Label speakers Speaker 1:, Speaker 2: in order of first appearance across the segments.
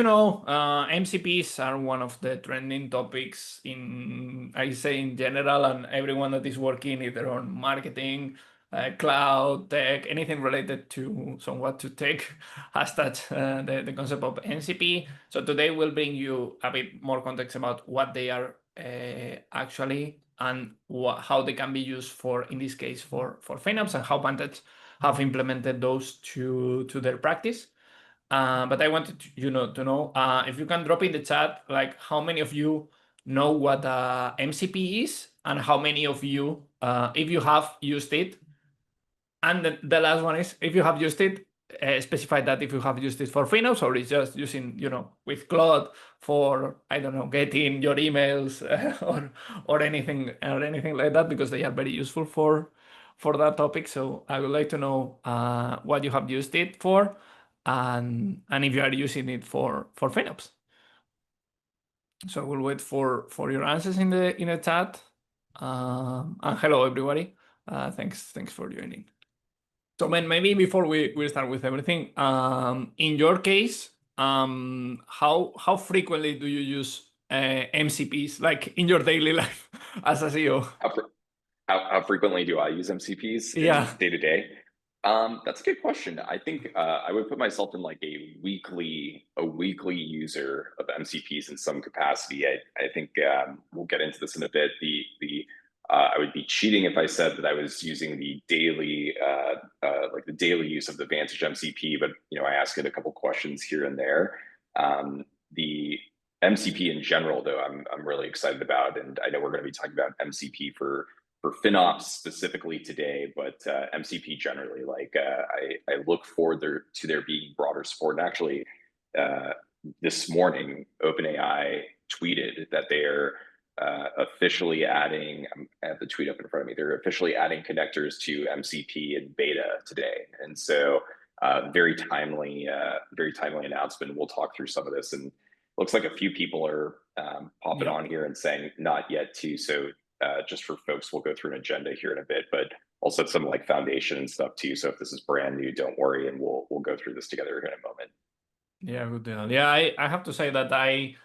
Speaker 1: MCPs are one of the trending topics I say in general, and everyone that is working either on marketing, cloud, tech, anything related to somewhat to tech has touched the concept of MCP. So today we'll bring you a bit more context about what they are actually and how they can be used for, in this case, for FinOps, and how Vantage have implemented those to their practice. But I wanted to know if you can drop in the chat, like how many of you know what MCP is, and how many of you, if you have used it. And the last one is, if you have used it, specify that if you have used it for FinOps or it's just using, with Claude for, I don't know, getting your emails or anything like that, because they are very useful for that topic. So I would like to know what you have used it for, and if you are using it for FinOps. So we'll wait for your answers in the chat. And hello everybody. Thanks for joining. So maybe before we start with everything, in your case, how frequently do you use MCPs, like in your daily life as a CEO?
Speaker 2: How frequently do I use MCPs in day to day? That's a good question. I think I would put myself in like a weekly user of MCPs in some capacity. I think we'll get into this in a bit. I would be cheating if I said that I was using the daily like the daily use of the Vantage MCP, but I ask it a couple questions here and there. The MCP in general, though, I'm really excited about, and I know we're going to be talking about MCP for FinOps specifically today, but MCP generally, I look forward to there being broader support. And actually, this morning, OpenAI tweeted that they're officially adding, I have the tweet up in front of me, they're officially adding connectors to MCP in beta today. And so very timely announcement. We'll talk through some of this, and looks like a few people are popping on here and saying not yet too. So just for folks, we'll go through an agenda here in a bit, but also some like foundation and stuff too. So if this is brand new, don't worry, and we'll go through this together in a moment.
Speaker 1: Yeah, good deal. Yeah, I have to say that I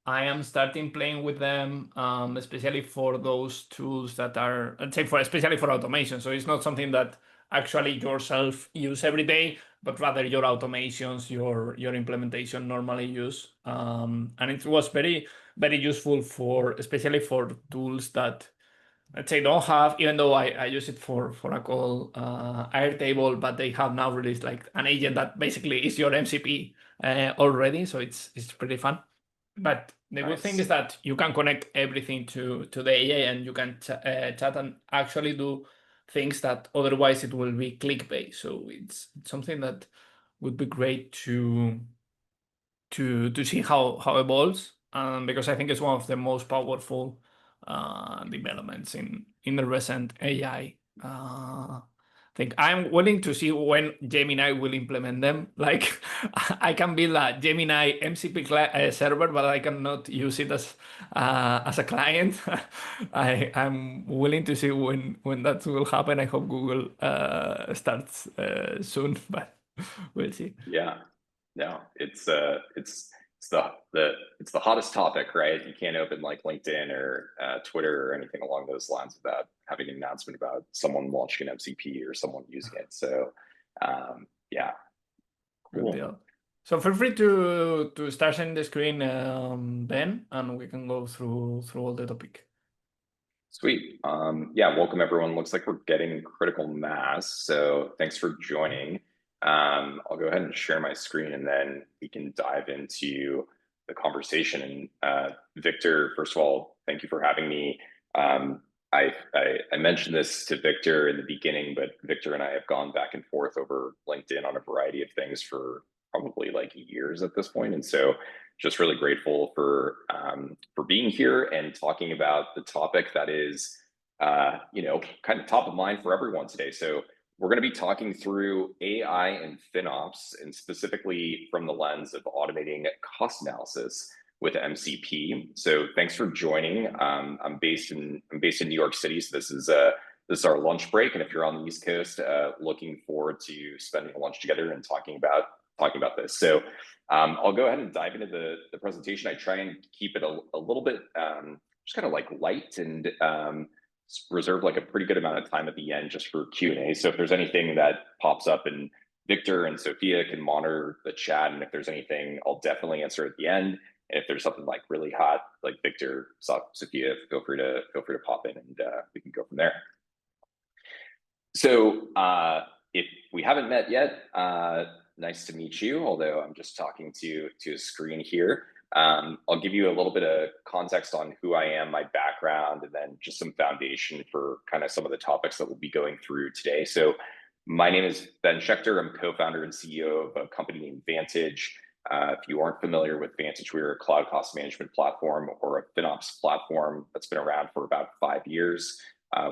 Speaker 1: am starting playing with them, especially for those tools that are, let's say, especially for automation. So it's not something that actually yourself use every day, but rather your automations, your implementation normally use. And it was very, very useful especially for tools that, let's say, don't have, even though I use it for a call, Airtable, but they have now released like an agent that basically is your MCP already. So it's pretty fun. But the good thing is that you can connect everything to the AI, and you can chat and actually do things that otherwise it will be click-based. So it's something that would be great to see how evolves, because I think it's one of the most powerful developments in the recent AI. Think I'm willing to see when Gemini will implement them. Like I can build a Gemini MCP server, but I cannot use it as a client. I'm willing to see when that will happen. I hope Google starts soon, but we'll see.
Speaker 2: Yeah, no, it's the hottest topic, right? You can't open like LinkedIn or Twitter or anything along those lines without having an announcement about someone launching an MCP or someone using it. So, yeah,
Speaker 1: cool. Good deal. So feel free to start sharing the screen, Ben, and we can go through all the topic.
Speaker 2: Sweet. Yeah, welcome everyone. Looks like we're getting critical mass. So thanks for joining. I'll go ahead and share my screen, and then we can dive into the conversation. And Victor, first of all, thank you for having me. I mentioned this to Victor in the beginning, but Victor and I have gone back and forth over LinkedIn on a variety of things for probably like years at this point. And so just really grateful for being here and talking about the topic that is, kind of top of mind for everyone today. So we're going to be talking through AI and FinOps, and specifically from the lens of automating cost analysis with MCP. So thanks for joining. I'm based in New York City, so this is our lunch break. And if you're on the East Coast, looking forward to spending lunch together and talking about talking about this. So I'll go ahead and dive into the presentation. I try and keep it a little bit just kind of like light and reserve like a pretty good amount of time at the end just for Q&A. So if there's anything that pops up, and Victor and Sophia can monitor the chat, and if there's anything, I'll definitely answer at the end. And if there's something like really hot, like Victor, Sophia, feel free to pop in, and we can go from there. So if we haven't met yet, nice to meet you, although I'm just talking to a screen here. I'll give you a little bit of context on who I am, my background, and then just some foundation for kind of some of the topics that we'll be going through today. So my name is Ben Schechter. I'm co-founder and CEO of a company named Vantage. If you aren't familiar with Vantage, we're a cloud cost management platform, or a FinOps platform that's been around for about 5 years.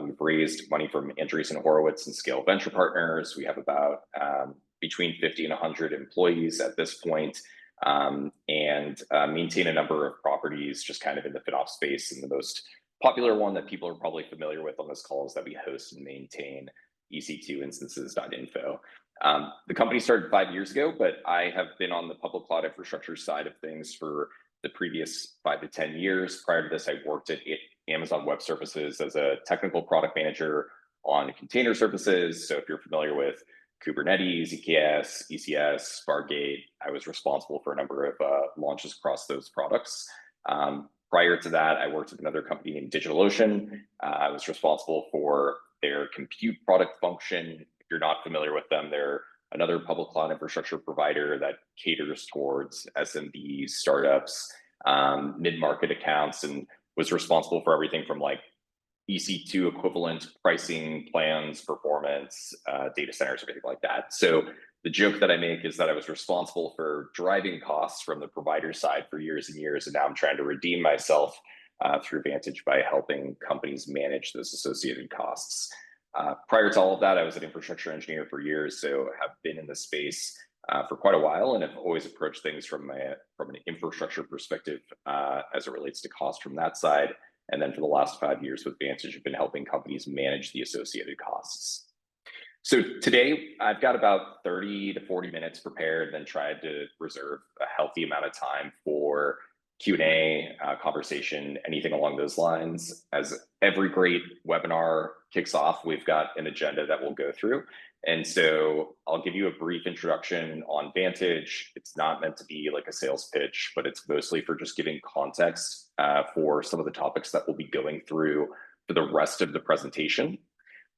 Speaker 2: We've raised money from Andreessen Horowitz and Scale Venture Partners. We have about between 50 and 100 employees at this point, and maintain a number of properties just kind of in the FinOps space. And the most popular one that people are probably familiar with on this call is that we host and maintain ec2instances.info. The company started 5 years ago, but I have been on the public cloud infrastructure side of things for the previous 5 to 10 years. Prior to this, I worked at Amazon Web Services as a technical product manager on container services. So if you're familiar with Kubernetes, EKS, Fargate, I was responsible for a number of launches across those products. Prior to that, I worked at another company named DigitalOcean. I was responsible for their compute product function. If you're not familiar with them, they're another public cloud infrastructure provider that caters towards SMBs, startups, mid-market accounts, and was responsible for everything from like EC2 equivalent pricing, plans, performance, data centers, everything like that. So the joke that I make is that I was responsible for driving costs from the provider side for years and years, and now I'm trying to redeem myself through Vantage by helping companies manage those associated costs. Prior to all of that, I was an infrastructure engineer for years, so have been in the space for quite a while, and have always approached things from an infrastructure perspective as it relates to cost from that side. And then for the last 5 years with Vantage, I've been helping companies manage the associated costs. So today, I've got about 30 to 40 minutes prepared, then tried to reserve a healthy amount of time for Q&A, conversation, anything along those lines. As every great webinar kicks off, we've got an agenda that we'll go through. And so I'll give you a brief introduction on Vantage. It's not meant to be like a sales pitch, but it's mostly for just giving context for some of the topics that we'll be going through for the rest of the presentation.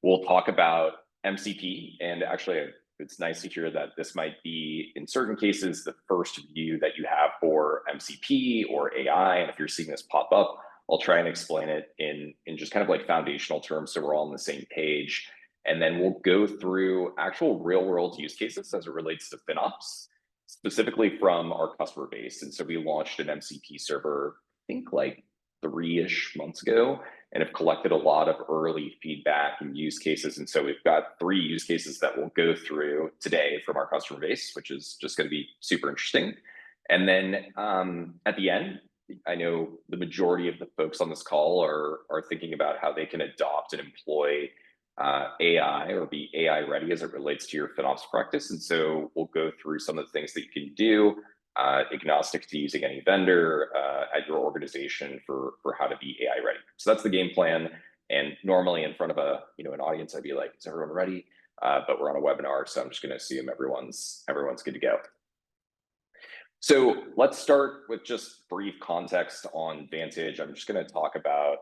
Speaker 2: We'll talk about MCP, and actually it's nice to hear that this might be, in certain cases, the first view that you have for MCP or AI. And if you're seeing this pop up, I'll try and explain it in just kind of like foundational terms so we're all on the same page. And then we'll go through actual real world use cases as it relates to FinOps, specifically from our customer base. And so we launched an MCP server, I think like 3-ish months ago, and have collected a lot of early feedback and use cases. And so we've got 3 use cases that we'll go through today from our customer base, which is just going to be super interesting. And then at the end, I know the majority of the folks on this call are thinking about how they can adopt and employ AI or be AI ready as it relates to your FinOps practice. And so we'll go through some of the things that you can do, agnostic to using any vendor at your organization for how to be AI ready. So that's the game plan. And normally in front of an audience, I'd be like, is everyone ready? But we're on a webinar, so I'm just going to assume everyone's good to go. So let's start with just brief context on Vantage. I'm just going to talk about,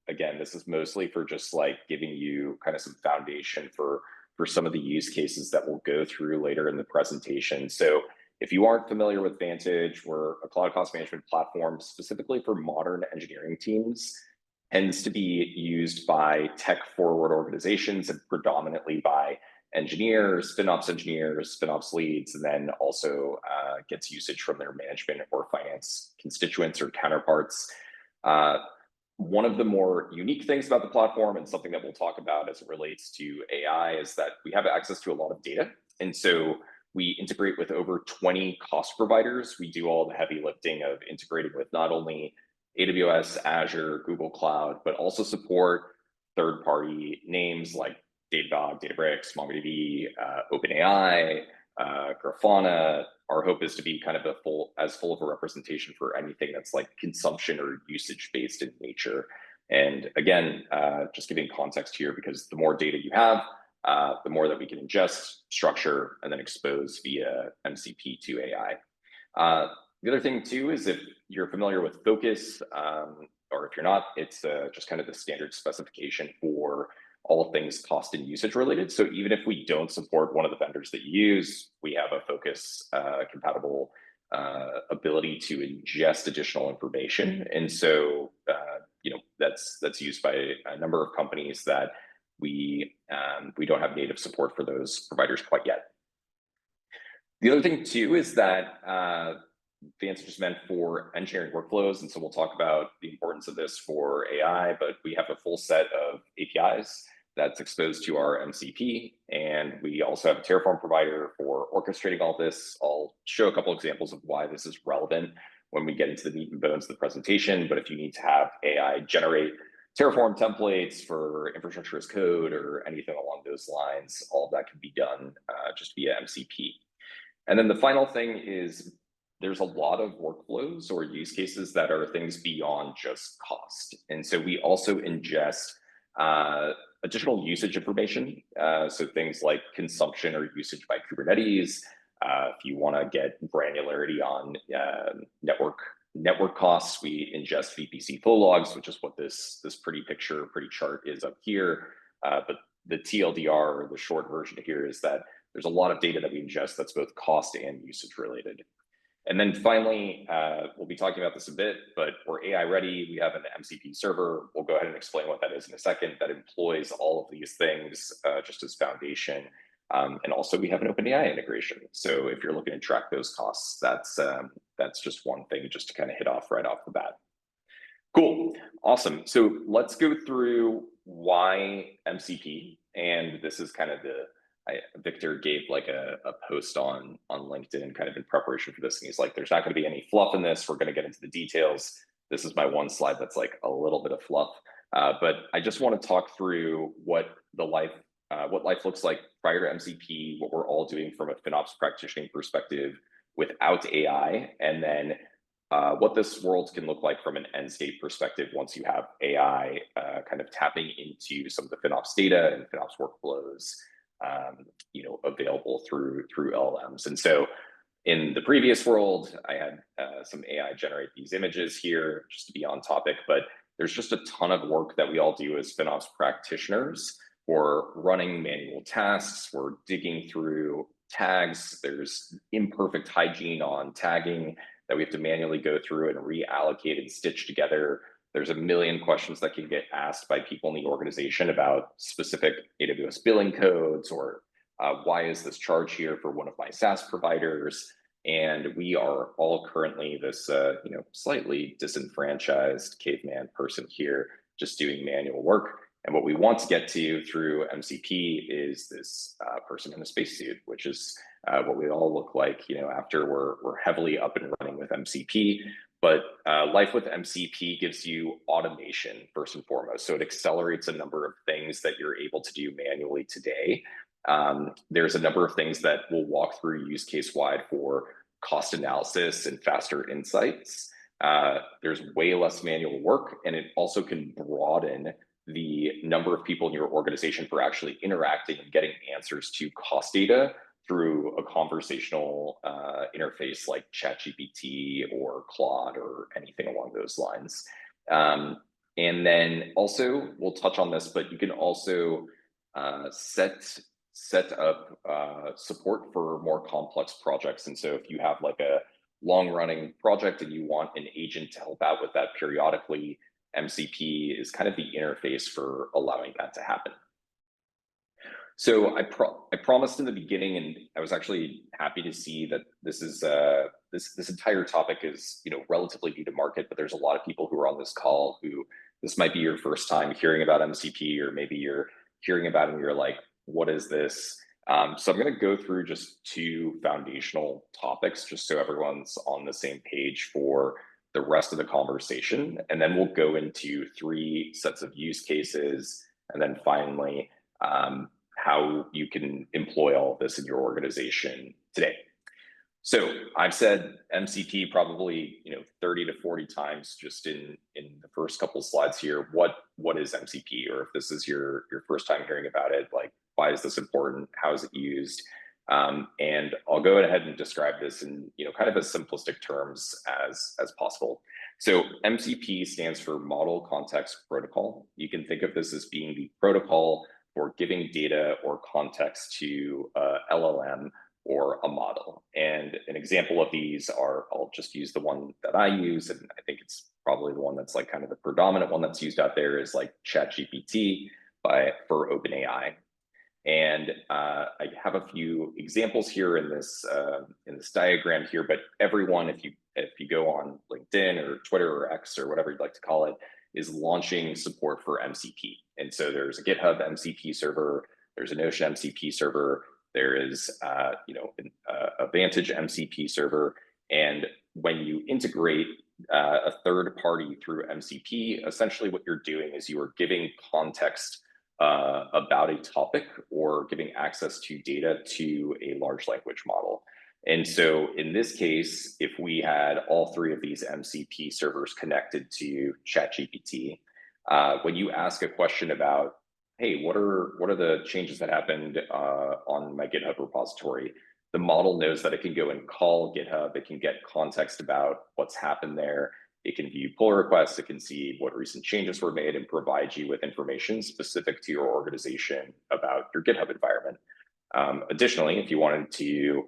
Speaker 2: again, this is mostly for just like giving you kind of some foundation for some of the use cases that we'll go through later in the presentation. So if you aren't familiar with Vantage, we're a cloud cost management platform specifically for modern engineering teams. Tends to be used by tech-forward organizations and predominantly by engineers, FinOps leads, and then also gets usage from their management or finance constituents or counterparts. One of the more unique things about the platform, and something that we'll talk about as it relates to AI, is that we have access to a lot of data. And so we integrate with over 20 cost providers. We do all the heavy lifting of integrating with not only AWS, Azure, Google Cloud, but also support third-party names like Datadog, Databricks, MongoDB, OpenAI, Grafana. Our hope is to be kind of as full of a representation for anything that's like consumption or usage based in nature. And again, just giving context here, because the more data you have, the more that we can ingest, structure, and then expose via MCP to AI. The other thing too is if you're familiar with Focus, or if you're not, it's just kind of the standard specification for all things cost and usage related. So even if we don't support one of the vendors that you use, we have a Focus compatible ability to ingest additional information. And so, that's used by a number of companies that we don't have native support for those providers quite yet. The other thing too is that Vantage is meant for engineering workflows, and so we'll talk about the importance of this for AI, but we have a full set of APIs that's exposed to our MCP, and we also have a Terraform provider for orchestrating all this. I'll show a couple examples of why this is relevant when we get into the meat and bones of the presentation, but if you need to have AI generate Terraform templates for infrastructure as code or anything along those lines, all of that can be done just via MCP. And then the final thing is there's a lot of workflows or use cases that are things beyond just cost. And so we also ingest additional usage information. So things like consumption or usage by Kubernetes. If you want to get granularity on network costs, we ingest VPC flow logs, which is what this pretty chart is up here. But the TLDR, or the short version here, is that there's a lot of data that we ingest that's both cost and usage related. And then finally, we'll be talking about this a bit, but we're AI ready. We have an MCP server. We'll go ahead and explain what that is in a second. That employs all of these things just as foundation. And also we have an OpenAI integration. So if you're looking to track those costs, that's just one thing just to kind of hit off right off the bat. Cool, awesome. So let's go through why MCP. And this is kind of Victor gave like a post on LinkedIn kind of in preparation for this. And he's like, there's not going to be any fluff in this. We're going to get into the details. This is my one slide that's like a little bit of fluff. But I just want to talk through what life looks like prior to MCP, what we're all doing from a FinOps practitioning perspective without AI, and then what this world can look like from an end state perspective once you have AI kind of tapping into some of the FinOps data and FinOps workflows available through LLMs. And so in the previous world, I had some AI generate these images here just to be on topic, but there's just a ton of work that we all do as FinOps practitioners. We're running manual tasks, we're digging through tags, there's imperfect hygiene on tagging that we have to manually go through and reallocate and stitch together. There's a million questions that can get asked by people in the organization about specific AWS billing codes, or why is this charge here for one of my SaaS providers? And we are all currently this slightly disenfranchised caveman person here, just doing manual work. And what we want to get to through MCP is this person in a spacesuit, which is what we all look like, after we're heavily up and running with MCP. But life with MCP gives you automation first and foremost. So it accelerates a number of things that you're able to do manually today. There's a number of things that we'll walk through use case wide for cost analysis and faster insights. There's way less manual work, and it also can broaden the number of people in your organization for actually interacting and getting answers to cost data through a conversational interface like ChatGPT or Claude or anything along those lines. And then also, we'll touch on this, but you can also set up support for more complex projects. And so if you have like a long-running project and you want an agent to help out with that periodically, MCP is kind of the interface for allowing that to happen. So I promised in the beginning, and I was actually happy to see that this is this entire topic is relatively new to market, but there's a lot of people who are on this call who this might be your first time hearing about MCP, or maybe you're hearing about it and you're like, what is this? So I'm going to go through just two foundational topics, just so everyone's on the same page for the rest of the conversation, and then we'll go into three sets of use cases, and then finally how you can employ all of this in your organization today. So I've said MCP probably 30 to 40 times just in the first couple of slides here. What is MCP? Or if this is your first time hearing about it, like, why is this important? How is it used? And I'll go ahead and describe this in kind of as simplistic terms as possible. So MCP stands for Model Context Protocol. You can think of this as being the protocol for giving data or context to LLM or a model. And an example of these are, I'll just use the one that I use, and I think it's probably the one that's like kind of the predominant one that's used out there, is like ChatGPT for OpenAI. And I have a few examples here in this diagram here, but everyone, if you go on LinkedIn or Twitter or X or whatever you'd like to call it, is launching support for MCP. And so there's a GitHub MCP server, there's a Notion MCP server, there is a Vantage MCP server, and when you integrate a third party through MCP, essentially what you're doing is you are giving context about a topic or giving access to data to a large language model. And so in this case, if we had all three of these MCP servers connected to ChatGPT, when you ask a question about, hey, what are the changes that happened on my GitHub repository, the model knows that it can go and call GitHub, it can get context about what's happened there, it can view pull requests, it can see what recent changes were made and provide you with information specific to your organization about your GitHub environment. Additionally, if you wanted to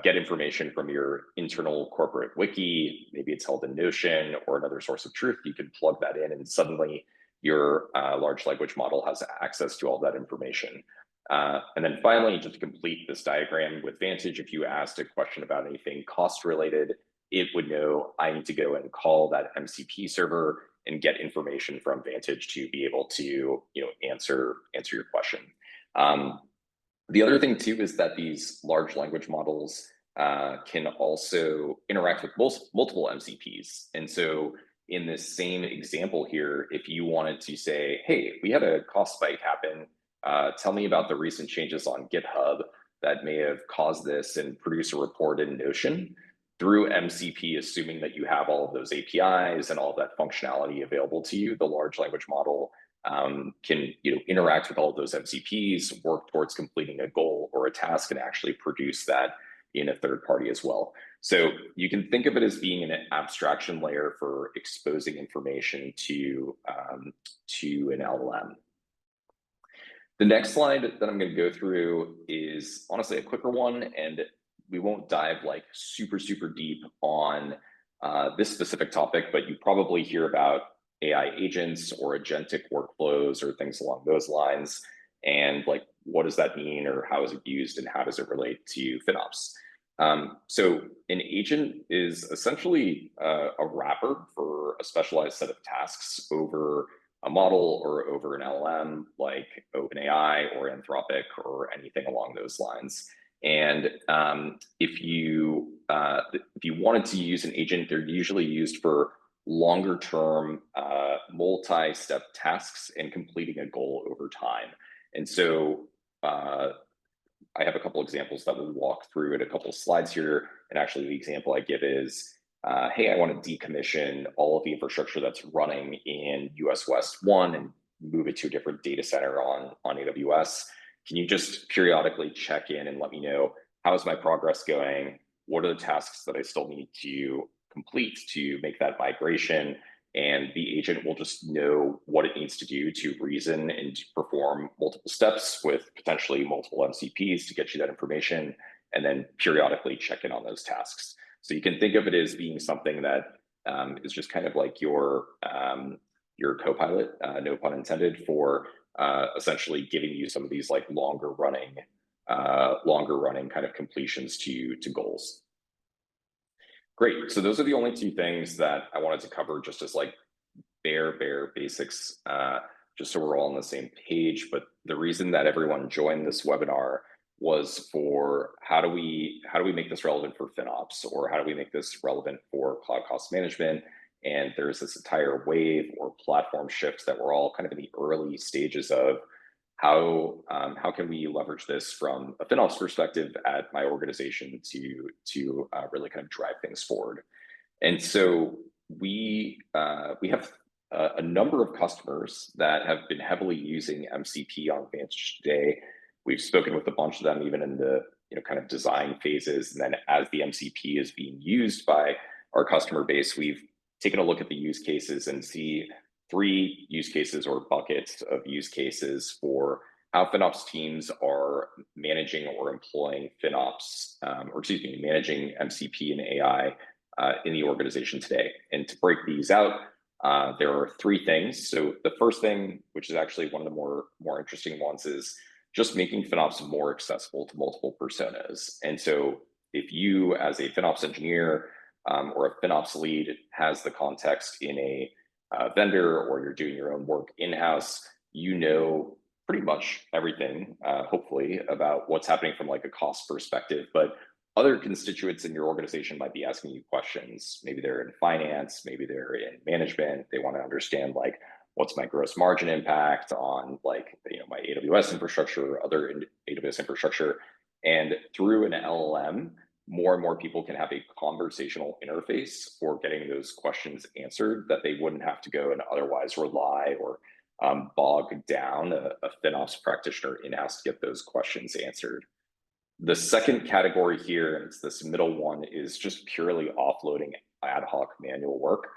Speaker 2: get information from your internal corporate wiki, maybe it's held in Notion or another source of truth, you can plug that in and suddenly your large language model has access to all that information. And then finally, just to complete this diagram with Vantage, if you asked a question about anything cost related, it would know I need to go and call that MCP server and get information from Vantage to be able to answer your question. The other thing too is that these large language models can also interact with multiple MCPs. And so in this same example here, if you wanted to say, hey, we had a cost spike happen, tell me about the recent changes on GitHub that may have caused this, and produce a report in Notion, through MCP, assuming that you have all of those APIs and all of that functionality available to you, the large language model can interact with all of those MCPs, work towards completing a goal or a task, and actually produce that in a third party as well. So you can think of it as being an abstraction layer for exposing information to an LLM. The next slide that I'm going to go through is honestly a quicker one, and we won't dive like super deep on this specific topic, but you probably hear about AI agents or agentic workflows or things along those lines. And like, what does that mean, or how is it used, and how does it relate to FinOps? So an agent is essentially a wrapper for a specialized set of tasks over a model or over an LLM like OpenAI or Anthropic or anything along those lines. And if you wanted to use an agent, they're usually used for longer term multi-step tasks and completing a goal over time. And so I have a couple examples that we'll walk through in a couple of slides here. And actually the example I give is, hey, I want to decommission all of the infrastructure that's running in US West 1 and move it to a different data center on AWS. Can you just periodically check in and let me know, how's my progress going? What are the tasks that I still need to complete to make that migration? And the agent will just know what it needs to do to reason and to perform multiple steps with potentially multiple MCPs to get you that information, and then periodically check in on those tasks. So you can think of it as being something that is just kind of like your co-pilot, no pun intended, for essentially giving you some of these like longer running kind of completions to goals. Great. So those are the only two things that I wanted to cover, just as like bare basics, just so we're all on the same page. But the reason that everyone joined this webinar was for how do we make this relevant for FinOps, or how do we make this relevant for cloud cost management? And there's this entire wave or platform shift that we're all kind of in the early stages of. how can we leverage this from a FinOps perspective at my organization to really kind of drive things forward. And so we have a number of customers that have been heavily using MCP on Vantage today. We've spoken with a bunch of them even in the kind of design phases, and then as the MCP is being used by our customer base, we've taken a look at the use cases and see 3 use cases or buckets of use cases for how FinOps teams are managing or employing FinOps, managing MCP and AI in the organization today. And to break these out, there are 3 things. So the first thing, which is actually one of the more interesting ones, is just making FinOps more accessible to multiple personas. And so if you, as a FinOps engineer or a FinOps lead, has the context in a vendor, or you're doing your own work in-house, you know pretty much everything, hopefully, about what's happening from like a cost perspective. But other constituents in your organization might be asking you questions. Maybe they're in finance, maybe they're in management. They want to understand like, what's my gross margin impact on like, my AWS infrastructure or other AWS infrastructure. And through an LLM, more and more people can have a conversational interface for getting those questions answered that they wouldn't have to go and otherwise rely or bog down a FinOps practitioner in-house to get those questions answered. The second category here, and it's this middle one, is just purely offloading ad hoc manual work.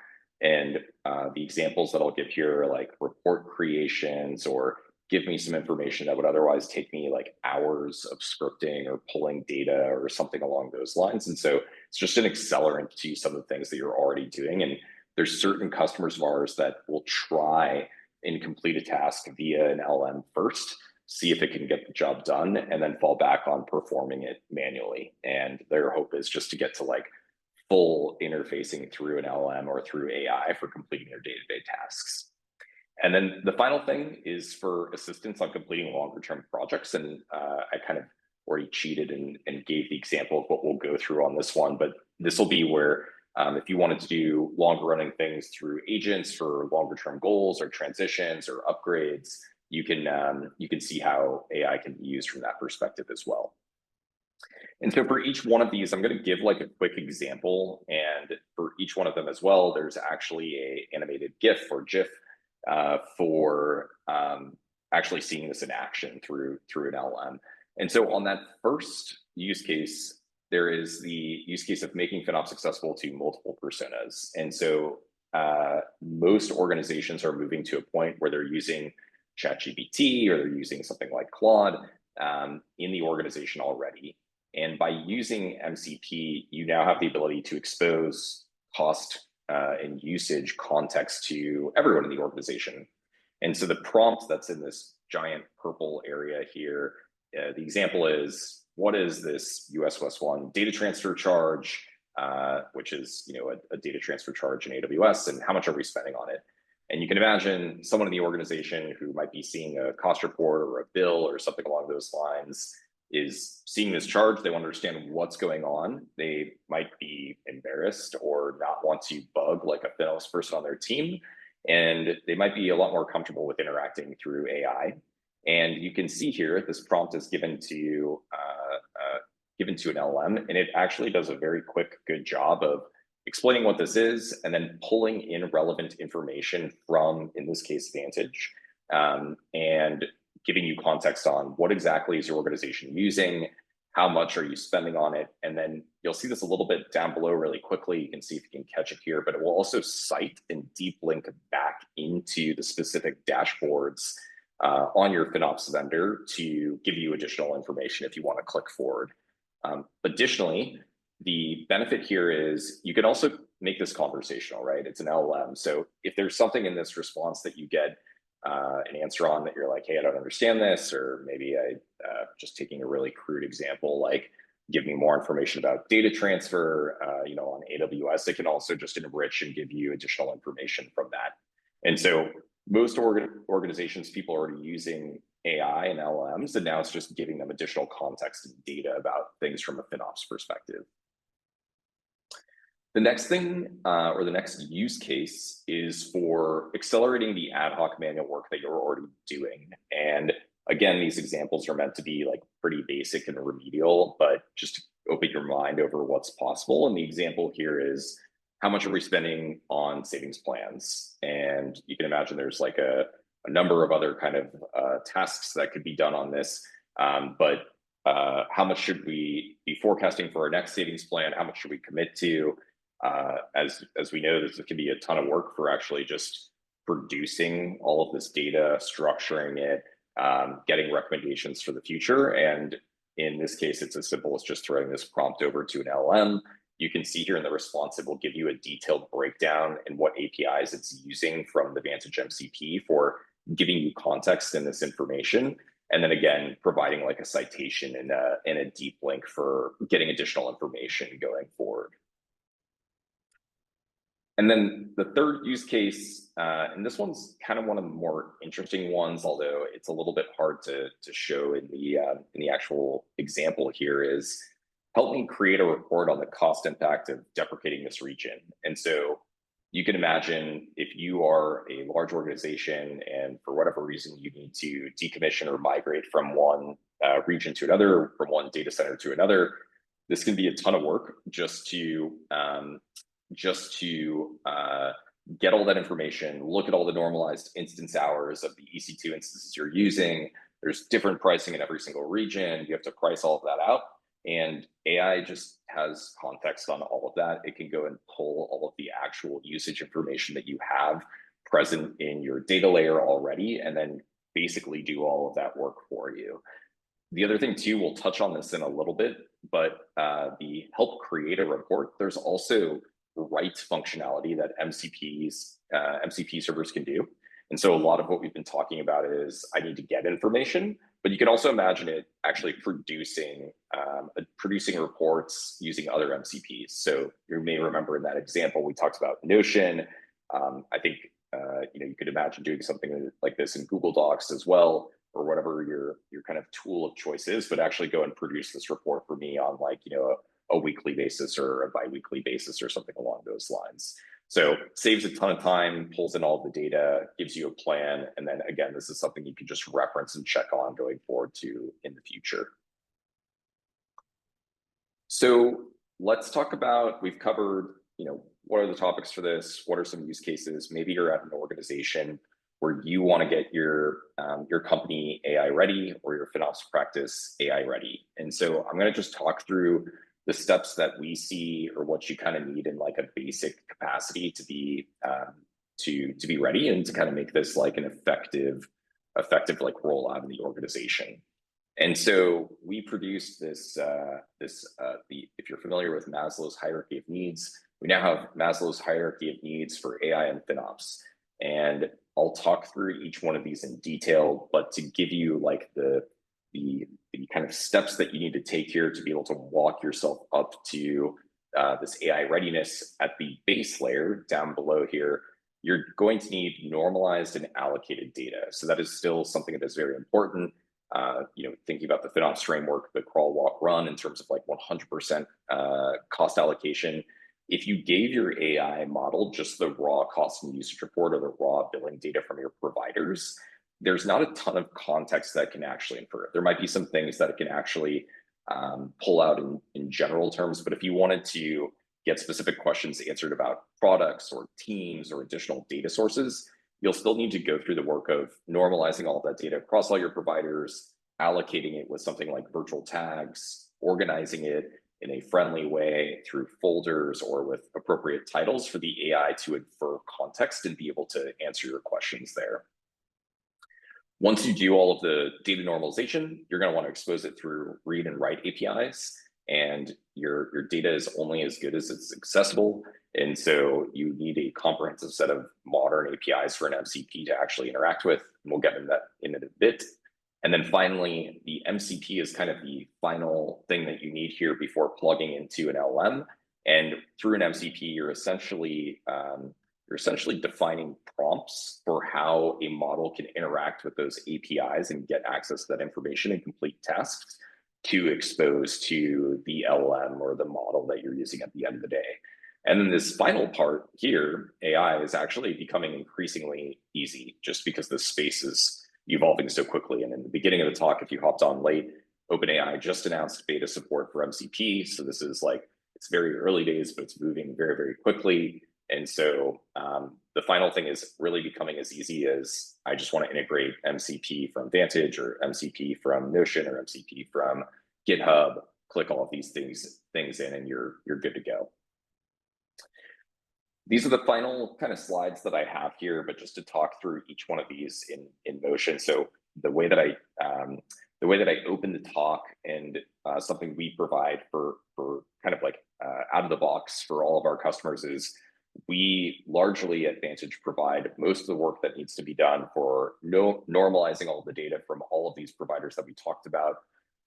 Speaker 2: And the examples that I'll give here are like report creations, or give me some information that would otherwise take me like hours of scripting or pulling data or something along those lines. And so it's just an accelerant to some of the things that you're already doing. And there's certain customers of ours that will try and complete a task via an LM first, see if it can get the job done, and then fall back on performing it manually. And their hope is just to get to like full interfacing through an LM or through AI for completing their day-to-day tasks. And then the final thing is for assistance on completing longer term projects. And I kind of already cheated and gave the example of what we'll go through on this one, but this will be where if you wanted to do longer running things through agents for longer term goals or transitions or upgrades, you can see how AI can be used from that perspective as well. And so for each one of these, I'm going to give like a quick example. And for each one of them as well, there's actually a animated GIF or GIF for actually seeing this in action through an LLM. And so on that first use case, there is the use case of making FinOps accessible to multiple personas. And so most organizations are moving to a point where they're using ChatGPT or they're using something like Claude in the organization already. And by using MCP, you now have the ability to expose cost and usage context to everyone in the organization. And so the prompt that's in this giant purple area here, the example is, what is this US West 1 data transfer charge, which is a data transfer charge in AWS, and how much are we spending on it? And you can imagine someone in the organization who might be seeing a cost report or a bill or something along those lines is seeing this charge. They want to understand what's going on. They might be embarrassed or not want to bug like a FinOps person on their team. And they might be a lot more comfortable with interacting through AI. And you can see here, this prompt is given to an LM, and it actually does a very quick, good job of explaining what this is, and then pulling in relevant information from, in this case, Vantage, and giving you context on what exactly is your organization using, how much are you spending on it, and then you'll see this a little bit down below really quickly. You can see if you can catch it here, but it will also cite and deep link back into the specific dashboards on your FinOps vendor to give you additional information if you want to click forward. Additionally, the benefit here is you can also make this conversational, right? It's an LLM. So if there's something in this response that you get an answer on that you're like, hey, I don't understand this, or maybe just taking a really crude example, like give me more information about data transfer, on AWS, it can also just enrich and give you additional information from that. And so most organizations, people are already using AI and LLMs, and now it's just giving them additional context and data about things from a FinOps perspective. The next thing, or the next use case, is for accelerating the ad hoc manual work that you're already doing. And Again, these examples are meant to be like pretty basic and remedial, but just to open your mind over what's possible. And the example here is, how much are we spending on savings plans? And you can imagine there's like a number of other kind of tasks that could be done on this. But how much should we be forecasting for our next savings plan? How much should we commit to? As we know, this can be a ton of work for actually just producing all of this data, structuring it, getting recommendations for the future. And in this case, it's as simple as just throwing this prompt over to an LLM. You can see here in the response, it will give you a detailed breakdown in what APIs it's using from the Vantage MCP for giving you context in this information. And then again, providing like a citation and a deep link for getting additional information going forward. And then the third use case, and this one's kind of one of the more interesting ones, although it's a little bit hard to show in the actual example here, is help me create a report on the cost impact of deprecating this region. And so you can imagine if you are a large organization and for whatever reason you need to decommission or migrate from one region to another, from one data center to another, this can be a ton of work just to get all that information, look at all the normalized instance hours of the EC2 instances you're using. There's different pricing in every single region. You have to price all of that out. And AI just has context on all of that. It can go and pull all of the actual usage information that you have present in your data layer already, and then basically do all of that work for you. The other thing too, we'll touch on this in a little bit, but the help create a report, there's also write functionality that MCP servers can do. And so a lot of what we've been talking about is I need to get information, but you can also imagine it actually producing reports using other MCPs. So you may remember in that example, we talked about Notion. I think you could imagine doing something like this in Google Docs as well, or whatever your kind of tool of choice is, but actually go and produce this report for me on like, a weekly basis or a bi-weekly basis or something along those lines. So saves a ton of time, pulls in all the data, gives you a plan. And then again, this is something you can just reference and check on going forward to in the future. So let's talk about, we've covered, what are the topics for this? What are some use cases? Maybe you're at an organization where you want to get your company AI ready or your FinOps practice AI ready. And so I'm going to just talk through the steps that we see or what you kind of need in like a basic capacity to be ready and to kind of make this like an effective like rollout in the organization. And so we produced this, if you're familiar with Maslow's hierarchy of needs, we now have Maslow's hierarchy of needs for AI and FinOps. And I'll talk through each one of these in detail, but to give you like the kind of steps that you need to take here to be able to walk yourself up to this AI readiness at the base layer down below here, you're going to need normalized and allocated data. So that is still something that is very important. Thinking about the FinOps framework, the crawl, walk, run in terms of like 100% cost allocation. If you gave your AI model just the raw cost and usage report or the raw billing data from your providers, there's not a ton of context that can actually infer. There might be some things that it can actually pull out in general terms, but if you wanted to get specific questions answered about products or teams or additional data sources, you'll still need to go through the work of normalizing all of that data across all your providers, allocating it with something like virtual tags, organizing it in a friendly way through folders or with appropriate titles for the AI to infer context and be able to answer your questions there. Once you do all of the data normalization, you're going to want to expose it through read and write APIs, and your data is only as good as it's accessible. And so you need a comprehensive set of modern APIs for an MCP to actually interact with. And we'll get into that in a bit. And then finally, the MCP is kind of the final thing that you need here before plugging into an LLM. And through an MCP, you're essentially defining prompts for how a model can interact with those APIs and get access to that information and complete tasks to expose to the LLM or the model that you're using at the end of the day. And then this final part here, AI, is actually becoming increasingly easy just because the space is evolving so quickly. And in the beginning of the talk, if you hopped on late, OpenAI just announced beta support for MCP. So this is like, it's very early days, but it's moving very, very quickly. And so the final thing is really becoming as easy as I just want to integrate MCP from Vantage or MCP from Notion or MCP from GitHub, click all of these things in and you're good to go. These are the final kind of slides that I have here, but just to talk through each one of these in motion. So the way that I open the talk and something we provide for kind of like out of the box for all of our customers is we largely at Vantage provide most of the work that needs to be done for normalizing all the data from all of these providers that we talked about.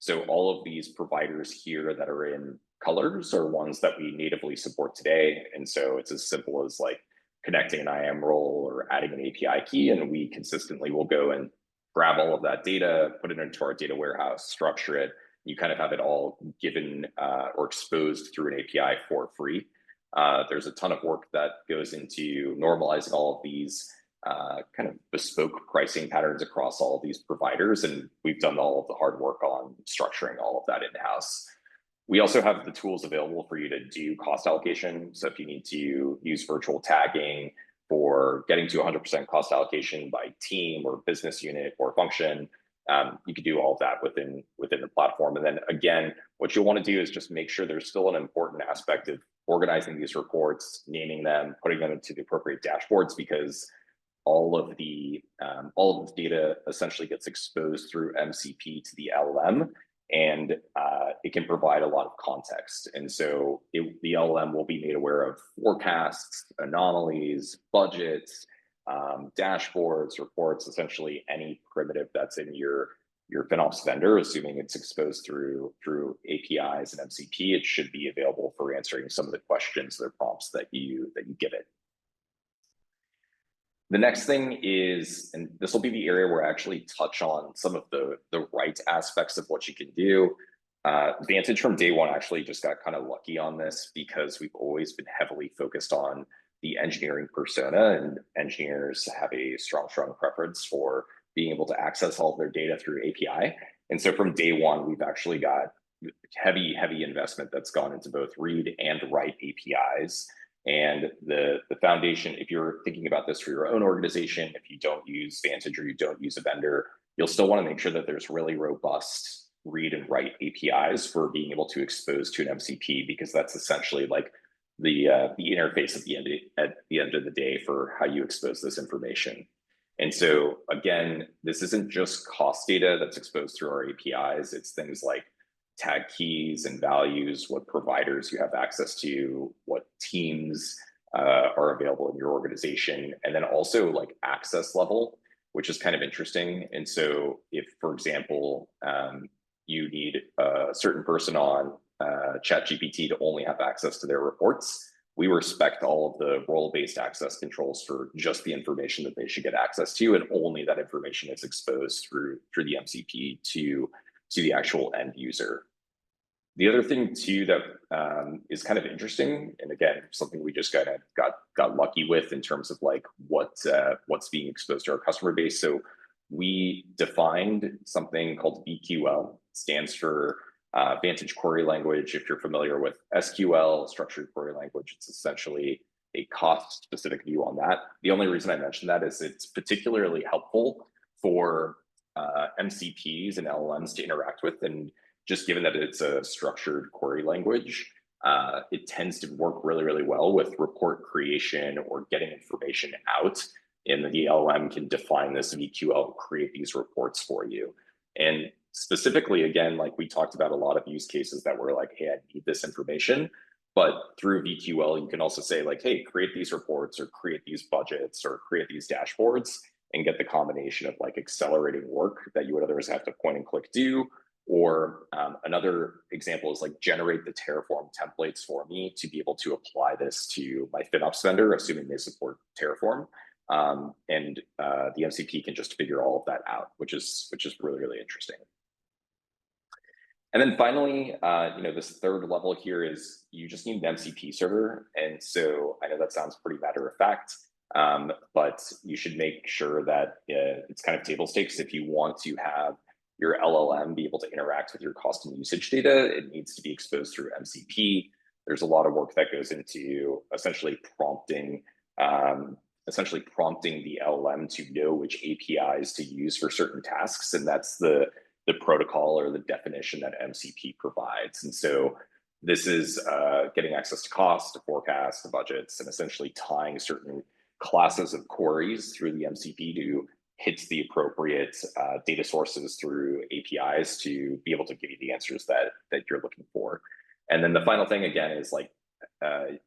Speaker 2: So all of these providers here that are in colors are ones that we natively support today. And so it's as simple as like connecting an IAM role or adding an API key, and we consistently will go and grab all of that data, put it into our data warehouse, structure it. You kind of have it all given or exposed through an API for free. There's a ton of work that goes into normalizing all of these kind of bespoke pricing patterns across all of these providers. And we've done all of the hard work on structuring all of that in-house. We also have the tools available for you to do cost allocation. So if you need to use virtual tagging for getting to 100% cost allocation by team or business unit or function, you can do all of that within the platform. And then again, what you'll want to do is just make sure there's still an important aspect of organizing these reports, naming them, putting them into the appropriate dashboards, because all of this data essentially gets exposed through MCP to the LLM, and it can provide a lot of context. And so the LLM will be made aware of forecasts, anomalies, budgets, dashboards, reports, essentially any primitive that's in your FinOps vendor, assuming it's exposed through APIs and MCP, it should be available for answering some of the questions or prompts that you give it. The next thing is, and this will be the area where I actually touch on some of the right aspects of what you can do. Vantage from day one actually just got kind of lucky on this because we've always been heavily focused on the engineering persona, and engineers have a strong preference for being able to access all of their data through API. And so from day one, we've actually got heavy investment that's gone into both read and write APIs. And the foundation, if you're thinking about this for your own organization, if you don't use Vantage or you don't use a vendor, you'll still want to make sure that there's really robust read and write APIs for being able to expose to an MCP, because that's essentially like the interface at the end of the day for how you expose this information. And so again, this isn't just cost data that's exposed through our APIs. It's things like tag keys and values, what providers you have access to, what teams are available in your organization, and then also like access level, which is kind of interesting. And so if, for example, you need a certain person on ChatGPT to only have access to their reports, we respect all of the role-based access controls for just the information that they should get access to, and only that information is exposed through the MCP to the actual end user. The other thing too that is kind of interesting, and again, something we just kind of got lucky with in terms of like what's being exposed to our customer base. So we defined something called VQL. It stands for Vantage Query Language. If you're familiar with SQL, structured query language, it's essentially a cost-specific view on that. The only reason I mention that is it's particularly helpful for MCPs and LLMs to interact with, and just given that it's a structured query language, it tends to work really well with report creation or getting information out, and the LLM can define this VQL, create these reports for you. And specifically, again, like we talked about a lot of use cases that were like, hey, I need this information. But through VQL, you can also say like, hey, create these reports or create these budgets or create these dashboards, and get the combination of like accelerating work that you would otherwise have to point and click do. Or another example is like generate the Terraform templates for me to be able to apply this to my FinOps vendor, assuming they support Terraform. And the MCP can just figure all of that out, which is really interesting. And then finally, this third level here is you just need an MCP server. And so I know that sounds pretty matter of fact. But you should make sure that it's kind of table stakes. If you want to have your LLM be able to interact with your cost and usage data, it needs to be exposed through MCP. There's a lot of work that goes into essentially prompting the LLM to know which APIs to use for certain tasks, and that's the protocol or the definition that MCP provides. And so this is getting access to cost, to forecast, to budgets, and essentially tying certain classes of queries through the MCP to hit the appropriate data sources through APIs to be able to give you the answers that you're looking for. And then the final thing again is like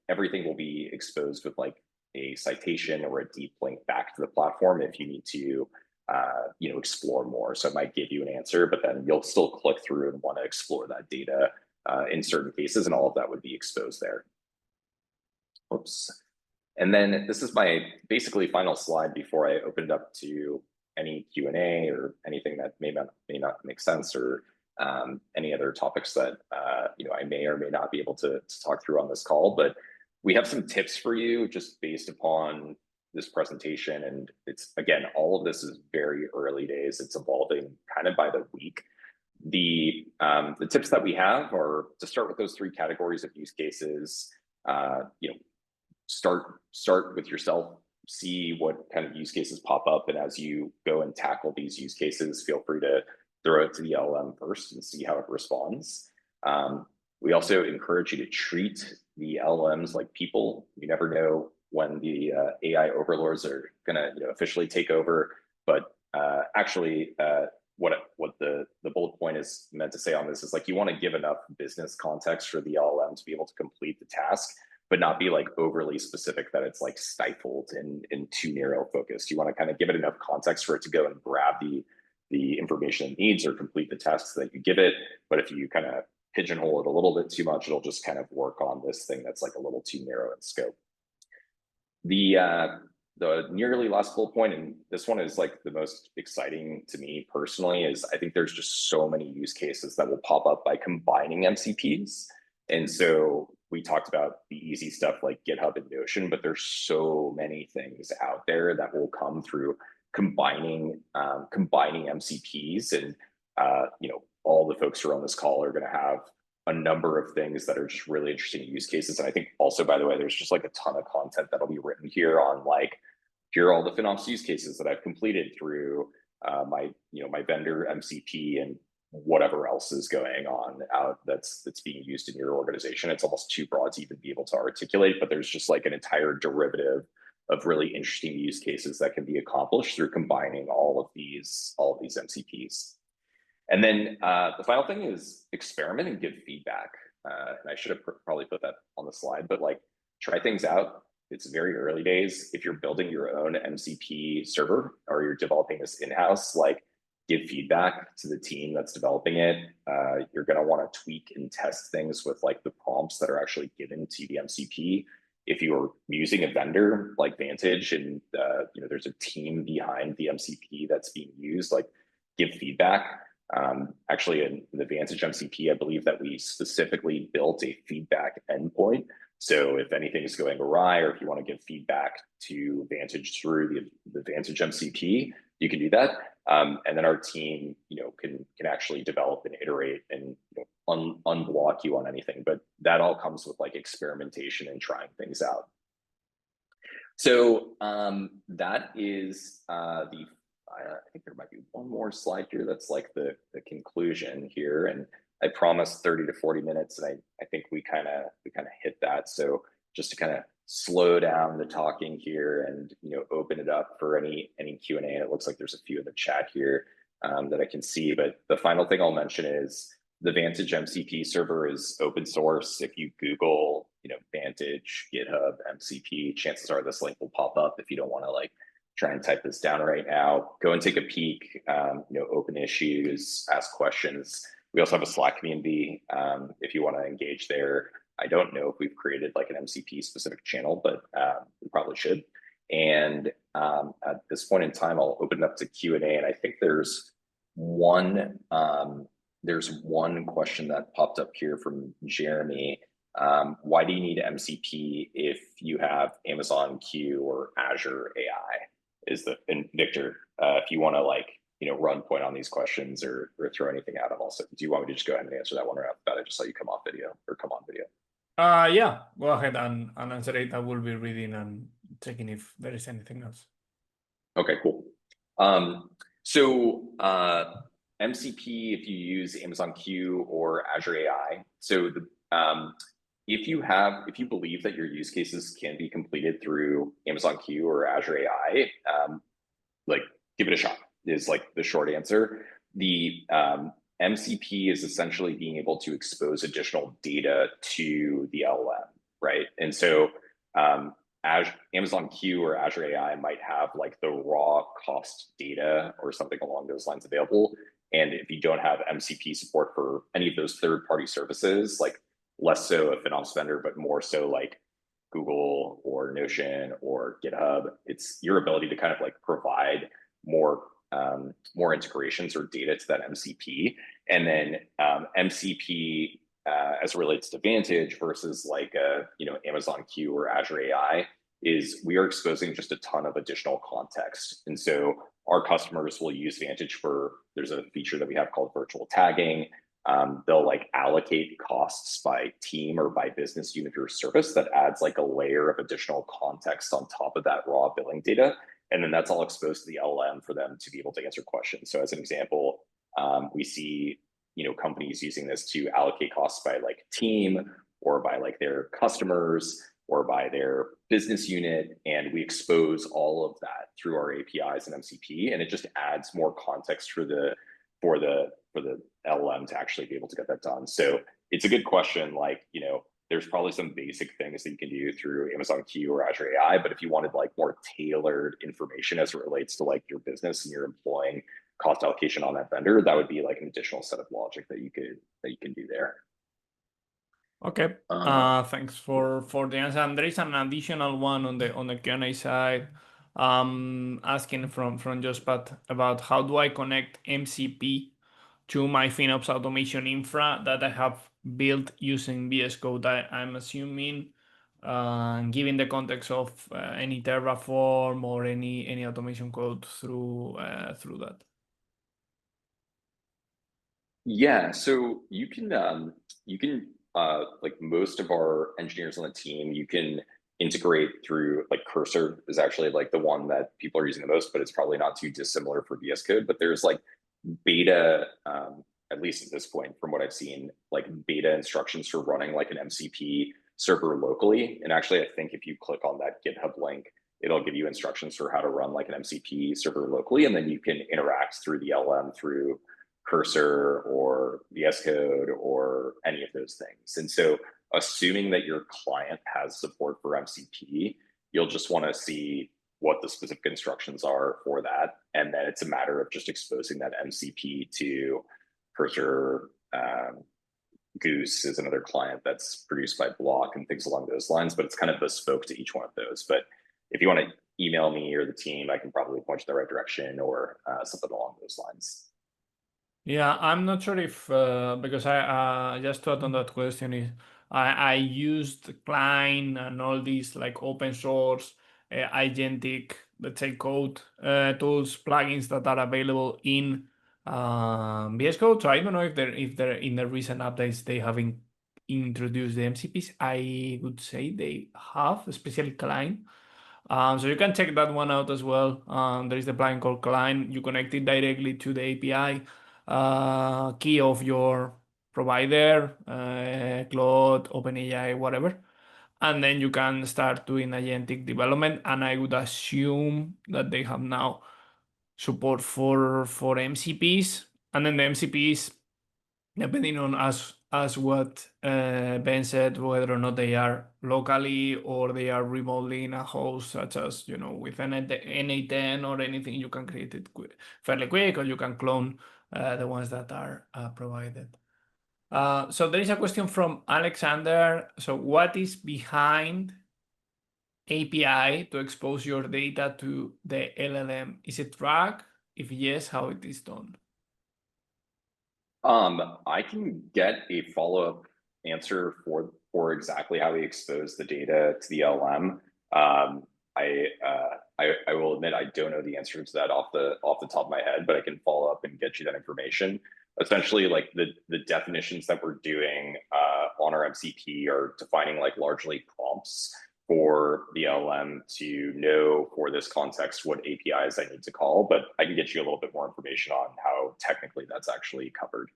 Speaker 2: everything will be exposed with like a citation or a deep link back to the platform if you need to explore more. So it might give you an answer, but then you'll still click through and want to explore that data in certain cases, and all of that would be exposed there. Oops. And then this is my basically final slide before I open it up to any Q&A or anything that may not make sense, or any other topics that I may or may not be able to talk through on this call. But we have some tips for you just based upon this presentation. And it's, again, all of this is very early days. It's evolving kind of by the week. The tips that we have are to start with those 3 categories of use cases. Start with yourself, see what kind of use cases pop up, and as you go and tackle these use cases, feel free to throw it to the LLM first and see how it responds. We also encourage you to treat the LLMs like people. You never know when the AI overlords are going to officially take over, but actually what the bullet point is meant to say on this is like you want to give enough business context for the LLM to be able to complete the task, but not be like overly specific that it's like stifled and too narrow focused. You want to kind of give it enough context for it to go and grab the information it needs or complete the tasks that you give it. But if you kind of pigeonhole it a little bit too much, it'll just kind of work on this thing that's like a little too narrow in scope. The nearly last bullet point, and this one is like the most exciting to me personally, is I think there's just so many use cases that will pop up by combining MCPs. And so we talked about the easy stuff like GitHub and Notion, but there's so many things out there that will come through combining MCPs. And all the folks who are on this call are going to have a number of things that are just really interesting use cases. And I think also, by the way, there's just like a ton of content that'll be written here on like, here are all the FinOps use cases that I've completed through my vendor MCP and whatever else is going on out that's being used in your organization. It's almost too broad to even be able to articulate, but there's just like an entire derivative of really interesting use cases that can be accomplished through combining all of these MCPs. And then the final thing is experiment and give feedback. And I should have probably put that on the slide, but like try things out. It's very early days. If you're building your own MCP server or you're developing this in-house, like give feedback to the team that's developing it. You're going to want to tweak and test things with like the prompts that are actually given to the MCP. If you're using a vendor like Vantage and there's a team behind the MCP that's being used, like give feedback. Actually, in the Vantage MCP, I believe that we specifically built a feedback endpoint. So if anything is going awry, or if you want to give feedback to Vantage through the Vantage MCP, you can do that. And then our team, can actually develop and iterate and unblock you on anything. But that all comes with like experimentation and trying things out. So that is I think there might be one more slide here that's like the conclusion here, and I promised 30 to 40 minutes, and I think we kind of hit that. So just to kind of slow down the talking here and open it up for any Q&A. And it looks like there's a few in the chat here that I can see. But the final thing I'll mention is the Vantage MCP server is open source. If you Google Vantage, GitHub, MCP, chances are this link will pop up. If you don't want to like try and type this down right now, go and take a peek. Open issues, ask questions. We also have a Slack community if you want to engage there. I don't know if we've created like an MCP specific channel, but we probably should. And at this point in time, I'll open it up to Q&A. And I think there's one question that popped up here from Jeremy. Why do you need MCP if you have Amazon Q or Azure AI? And Victor, if you want to run point on these questions or throw anything out, I'm also. Do you want me to just go ahead and answer that one right off the bat? I just saw you come off video or come on video.
Speaker 1: Yeah, go ahead and answer it. I will be reading and checking if there is anything else.
Speaker 2: Okay, cool. MCP, if you use Amazon Q or Azure AI, if you believe that your use cases can be completed through Amazon Q or Azure AI, give it a shot is the short answer. The MCP is essentially being able to expose additional data to the LLM, right? And so Amazon Q or Azure AI might have the raw cost data or something along those lines available. And if you don't have MCP support for any of those third-party services, less so a FinOps vendor, but more so Google or Notion or GitHub, it's your ability to kind of provide more integrations or data to that MCP. And then MCP as it relates to Vantage versus Amazon Q or Azure AI is we are exposing just a ton of additional context. And so our customers will use Vantage there's a feature that we have called virtual tagging. They'll allocate costs by team or by business unit or service that adds a layer of additional context on top of that raw billing data. And then that's all exposed to the LLM for them to be able to answer questions. So as an example, we see companies using this to allocate costs by team or by their customers or by their business unit. And we expose all of that through our APIs and MCP. And it just adds more context for the LLM to actually be able to get that done. So it's a good question. There's probably some basic things that you can do through Amazon Q or Azure AI, but if you wanted more tailored information as it relates to your business and you're employing cost allocation on that vendor, that would be an additional set of logic that you can do there.
Speaker 1: Okay. Thanks for the answer. And there is an additional one on the Q&A side, asking from just about how do I connect MCP to my FinOps automation infra that I have built using VS Code. I'm assuming, given the context of any Terraform or any automation code through that.
Speaker 2: Yeah, so you can most of our engineers on the team, you can integrate through Cursor is actually the one that people are using the most, but it's probably not too dissimilar for VS Code. But there's beta, at least at this point, from what I've seen, beta instructions for running an MCP server locally. And actually, I think if you click on that GitHub link, it'll give you instructions for how to run an MCP server locally. And then you can interact through the LM through Cursor or VS Code or any of those things. And so assuming that your client has support for MCP, you'll just want to see what the specific instructions are for that. And then it's a matter of just exposing that MCP to Cursor. Goose is another client that's produced by Block and things along those lines, but it's kind of bespoke to each one of those. But if you want to email me or the team, I can probably point you in the right direction or something along those lines.
Speaker 1: Yeah, I'm not sure if because I just thought on that question is I used Klein and all these open source agentic, let's say, code tools plugins that are available in VS Code. So I don't know if they're in the recent updates they have introduced the MCPs. I would say they have, especially Klein. So you can check that one out as well. There is the plugin called Klein. You connect it directly to the API key of your provider, Claude, OpenAI, whatever. And then you can start doing agentic development. And I would assume that they have now support for MCPs. And then the MCPs, depending on as what Ben said, whether or not they are locally or they are remotely in a host, such as with NA10 or anything, you can create it fairly quick, or you can clone the ones that are provided. So there is a question from Alexander. So what is behind API to expose your data to the LLM? Is it RAG? If yes, how it is done?
Speaker 2: I can get a follow-up answer for for exactly how we expose the data to the LLM. I will admit I don't know the answer to that off the top of my head, but I can follow up and get you that information. Essentially, like the definitions that we're doing on our MCP are defining like largely prompts for the LLM to know for this context what APIs I need to call, but I can get you a little bit more information on how technically that's actually covered.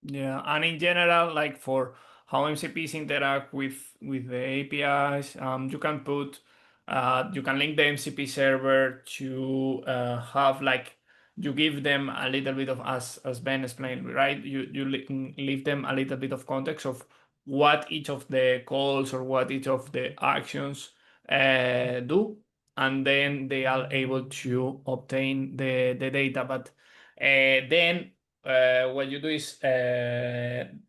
Speaker 1: Yeah, and in general, like for how MCPs interact with the APIs, you can put you can link the MCP server to have like you give them a little bit of as Ben explained, right? You leave them a little bit of context of what each of the calls or what each of the actions do, and then they are able to obtain the data. But then what you do is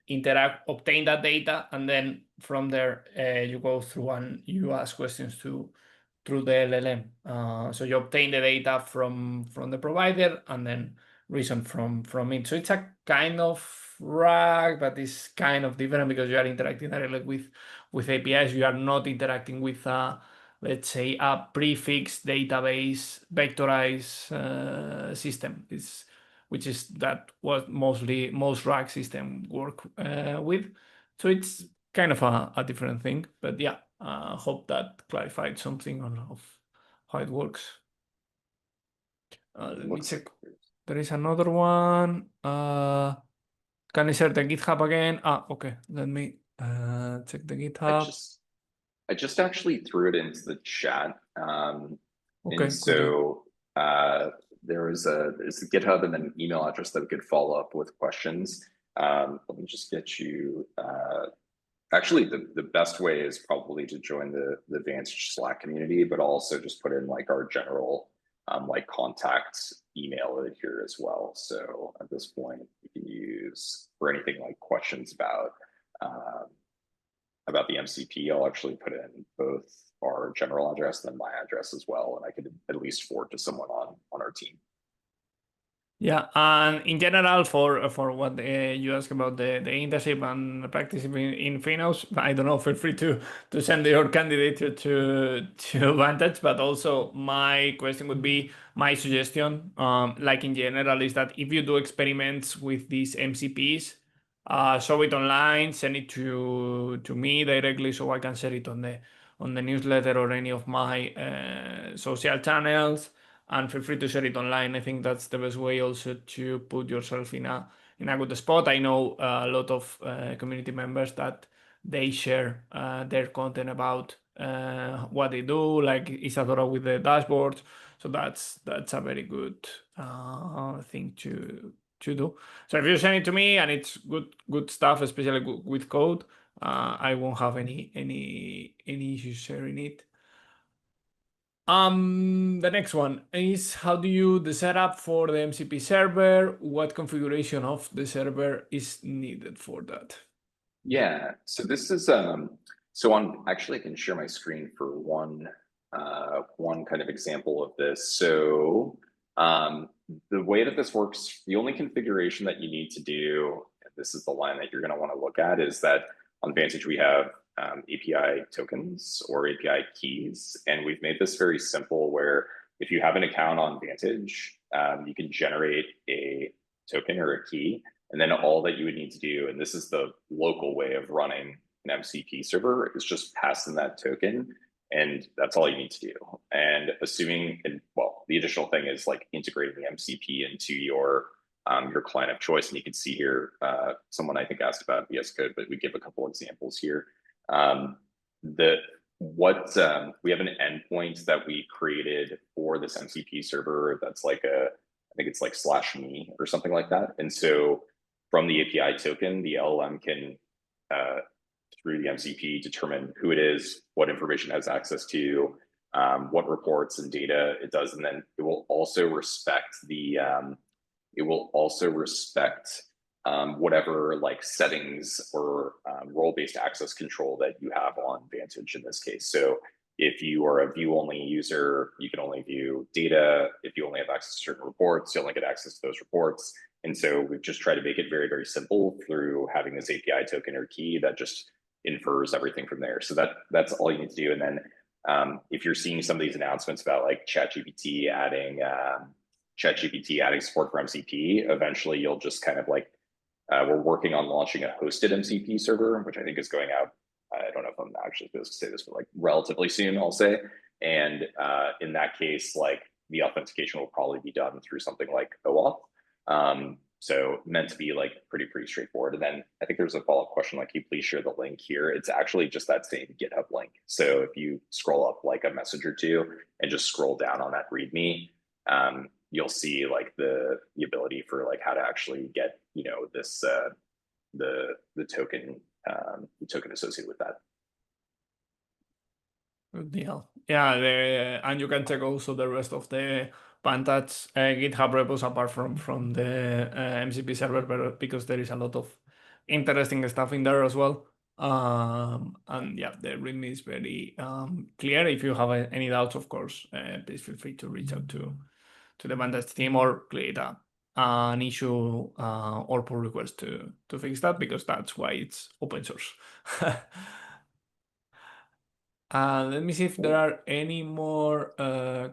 Speaker 1: interact, obtain that data, and then from there you go through and you ask questions through the LLM. So you obtain the data from the provider and then reason from it. So it's a kind of RAG, but it's kind of different because you are interacting directly with APIs. You are not interacting with let's say a prefix database vectorized system. It's which is that what most RAG system work with. So it's kind of a different thing, but yeah, hope that clarified something on of how it works. Let me check. There is another one. Can I share the GitHub again? Okay. Let me check the GitHub.
Speaker 2: I just actually threw it into the chat.
Speaker 1: Okay,
Speaker 2: and so there's a GitHub and then an email address that we could follow up with questions. Let me just get you. Actually, the best way is probably to join the Vantage Slack community, but also just put in like our general like contact email here as well. So at this point, you can use for anything like questions about the MCP. I'll actually put in both our general address and then my address as well, and I could at least forward to someone on our team.
Speaker 1: Yeah, and in general, for what you ask about the internship and practice in FinOps, I don't know. Feel free to send your candidate to Vantage, but also my question would be my suggestion, like in general, is that if you do experiments with these MCPs, show it online, send it to me directly so I can share it on the newsletter or any of my social channels, and feel free to share it online. I think that's the best way also to put yourself in a good spot. I know a lot of community members that they share their content about what they do, like Isadora with the dashboards. So that's a very good thing to do. So if you send it to me and it's good stuff, especially with code, I won't have any issues sharing it. The next one is how do you the setup for the MCP server? What configuration of the server is needed for that?
Speaker 2: Yeah, so this is so on actually I can share my screen for one kind of example of this. So the way that this works, the only configuration that you need to do, and this is the line that you're going to want to look at, is that on Vantage we have API tokens or API keys, and we've made this very simple where if you have an account on Vantage, you can generate a token or a key, and then all that you would need to do, and this is the local way of running an MCP server, is just pass in that token, and that's all you need to do. And assuming, well, the additional thing is like integrating the MCP into your client of choice. And you can see here, someone I think asked about VS Code, but we give a couple examples here. We have an endpoint that we created for this MCP server that's like I think it's like /me or something like that. And so from the API token, the LLM can, through the MCP, determine who it is, what information it has access to, what reports and data it does, and then it will also respect whatever like settings or role-based access control that you have on Vantage in this case. So if you are a view-only user, you can only view data. If you only have access to certain reports, you only get access to those reports. And so we've just tried to make it very, very simple through having this API token or key that just infers everything from there. So that's all you need to do. And then if you're seeing some of these announcements about like ChatGPT adding support for MCP, eventually you'll just kind of like, we're working on launching a hosted MCP server, which I think is going out. I don't know if I'm actually supposed to say this, but like relatively soon, I'll say. And in that case, like the authentication will probably be done through something like OAuth. So meant to be like pretty straightforward. And then I think there's a follow-up question, like, can you please share the link here? It's actually just that same GitHub link. So if you scroll up like a message or two and just scroll down on that README, you'll see like the ability for like how to actually get, you know, this the token associated with that.
Speaker 1: Good deal. Yeah, and you can check also the rest of the Vantage GitHub repos apart from the MCP server, because there is a lot of interesting stuff in there as well. And yeah, the README is very clear. If you have any doubts, of course, please feel free to reach out to the Vantage team or create an issue or pull request to fix that, because that's why it's open source. Let me see if there are any more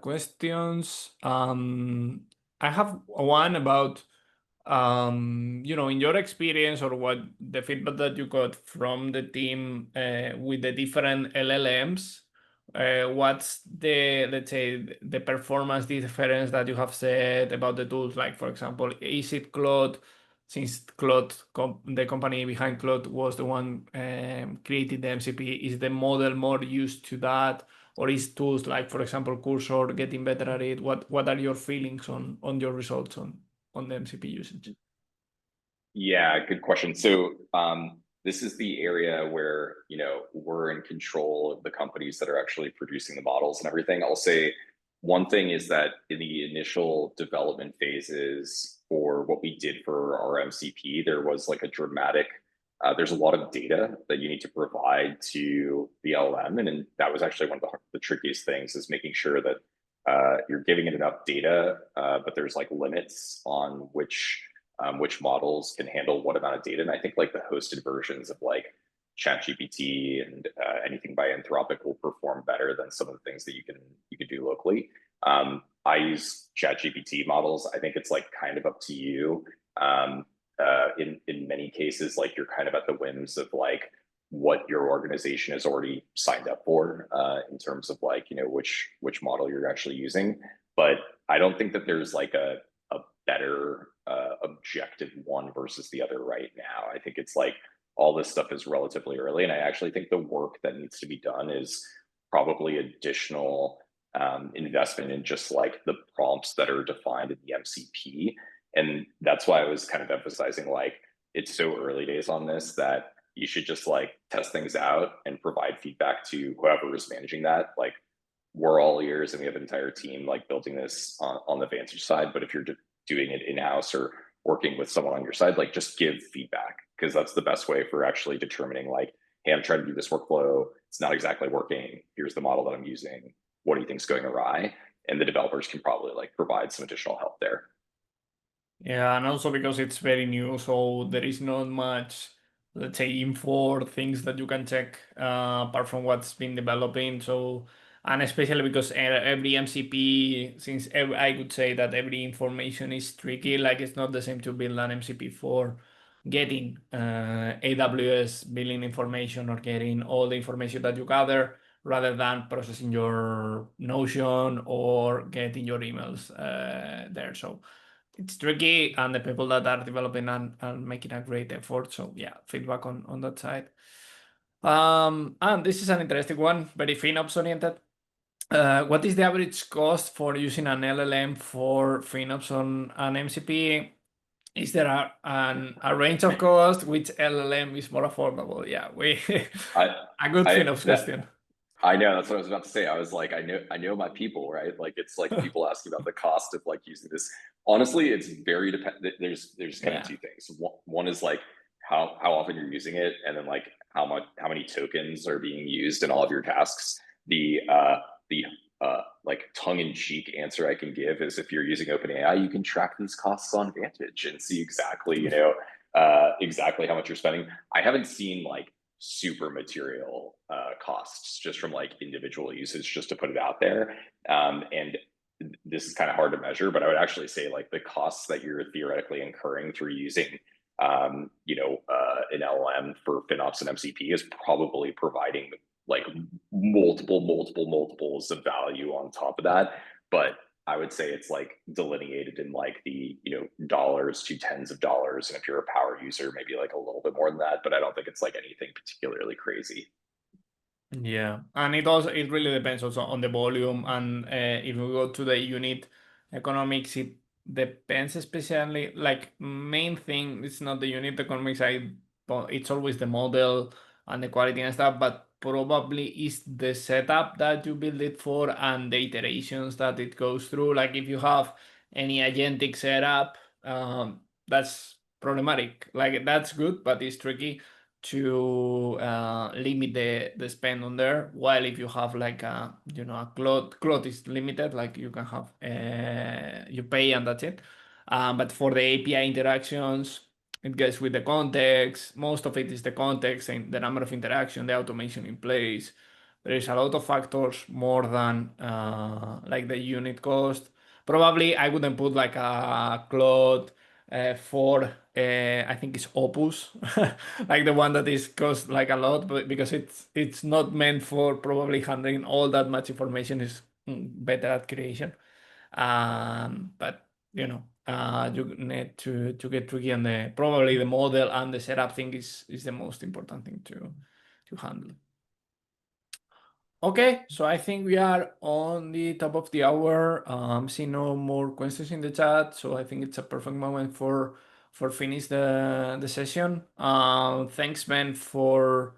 Speaker 1: questions. I have one about, you know, in your experience or what the feedback that you got from the team with the different LLMs. What's the, let's say, the performance difference that you have said about the tools? Like, for example, is it Claude? Since Claude, the company behind Claude, was the one creating the MCP, is the model more used to that, or is tools like, for example, Cursor getting better at it? What are your feelings on your results on the MCP usage?
Speaker 2: Yeah, good question. So this is the area where, you know, we're in control of the companies that are actually producing the models and everything. I'll say one thing is that in the initial development phases for what we did for our MCP, there was like a dramatic, there's a lot of data that you need to provide to the LLM. And that was actually one of the trickiest things, is making sure that you're giving it enough data, but there's like limits on which models can handle what amount of data. And I think like the hosted versions of like ChatGPT and anything by Anthropic will perform better than some of the things that you can do locally. I use ChatGPT models. I think it's like kind of up to you. In many cases, like you're kind of at the whims of like what your organization has already signed up for in terms of like, you know, which model you're actually using. But I don't think that there's like a better objective one versus the other right now. I think it's like all this stuff is relatively early, and I actually think the work that needs to be done is probably additional investment in just like the prompts that are defined in the MCP. And that's why I was kind of emphasizing like it's so early days on this that you should just like test things out and provide feedback to whoever is managing that. Like we're all ears and we have an entire team like building this on the Vantage side. But if you're doing it in-house or working with someone on your side, like just give feedback, because that's the best way for actually determining like, hey, I'm trying to do this workflow. It's not exactly working. Here's the model that I'm using. What do you think is going awry? And the developers can probably like provide some additional help there.
Speaker 1: Yeah, and also because it's very new, so there is not much, let's say, info or things that you can check apart from what's been developing. So, and especially because every MCP, since I could say that every information is tricky, like it's not the same to build an MCP for getting AWS billing information or getting all the information that you gather, rather than processing your Notion or getting your emails there. So it's tricky, and the people that are developing and making a great effort. So yeah, feedback on that side. And this is an interesting one, very FinOps oriented. What is the average cost for using an LLM for FinOps on an MCP? Is there a range of cost? Which LLM is more affordable? Yeah, a good FinOps question.
Speaker 2: I know, that's what I was about to say. I was like, I know my people, right? Like it's like people asking about the cost of like using this. Honestly, it's very dependent. There's kind of two things. One is like how often you're using it, and then like how many tokens are being used in all of your tasks. The like tongue-in-cheek answer I can give is, if you're using OpenAI, you can track these costs on Vantage and see exactly, you know, exactly how much you're spending. I haven't seen like super material costs just from like individual usage, just to put it out there. And this is kind of hard to measure, but I would actually say like the costs that you're theoretically incurring through using an LLM for FinOps and MCP is probably providing like multiples of value on top of that. But I would say it's like delineated in like the dollars to tens of dollars, and if you're a power user, maybe like a little bit more than that. But I don't think it's like anything particularly crazy.
Speaker 1: Yeah, and it really depends also on the volume, and if we go to the unit economics, it depends, especially like main thing it's not the unit economics side, but it's always the model and the quality and stuff, but probably is the setup that you build it for and the iterations that it goes through. Like if you have any agentic setup, that's problematic. Like that's good, but it's tricky to limit the spend on there. While if you have like a cloud is limited, like you can have you pay and that's it. But for the API interactions, it gets with the context. Most of it is the context and the number of interaction, the automation in place. There is a lot of factors more than like the unit cost. Probably I wouldn't put like a cloud for I think it's Opus, like the one that is cost like a lot, but because it's not meant for probably handling all that much information, is better at creation. But you need to get tricky, and the probably the model and the setup thing is the most important thing to handle. Okay, so I think we are on the top of the hour. See no more questions in the chat, so I think it's a perfect moment for finish the session. Thanks, Ben, for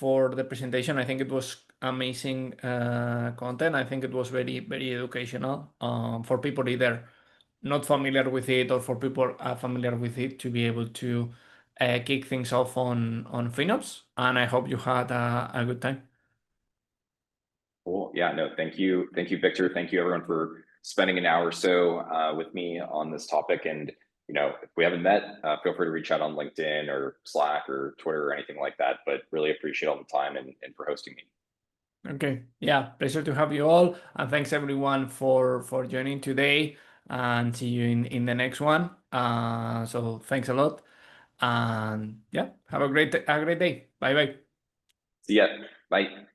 Speaker 1: the presentation. I think it was amazing content. I think it was very educational for people either not familiar with it or for people familiar with it to be able to kick things off on FinOps. And I hope you had a good time.
Speaker 2: Cool. Yeah, no, thank you. Thank you, Victor. Thank you everyone for spending an hour or so with me on this topic. And, if we haven't met, feel free to reach out on LinkedIn or Slack or Twitter or anything like that. But really appreciate all the time and for hosting me.
Speaker 1: Okay. Yeah, pleasure to have you all. And thanks everyone for joining today, and see you in the next one. So thanks a lot. And yeah, have a great day. Bye bye.
Speaker 2: See ya. Bye.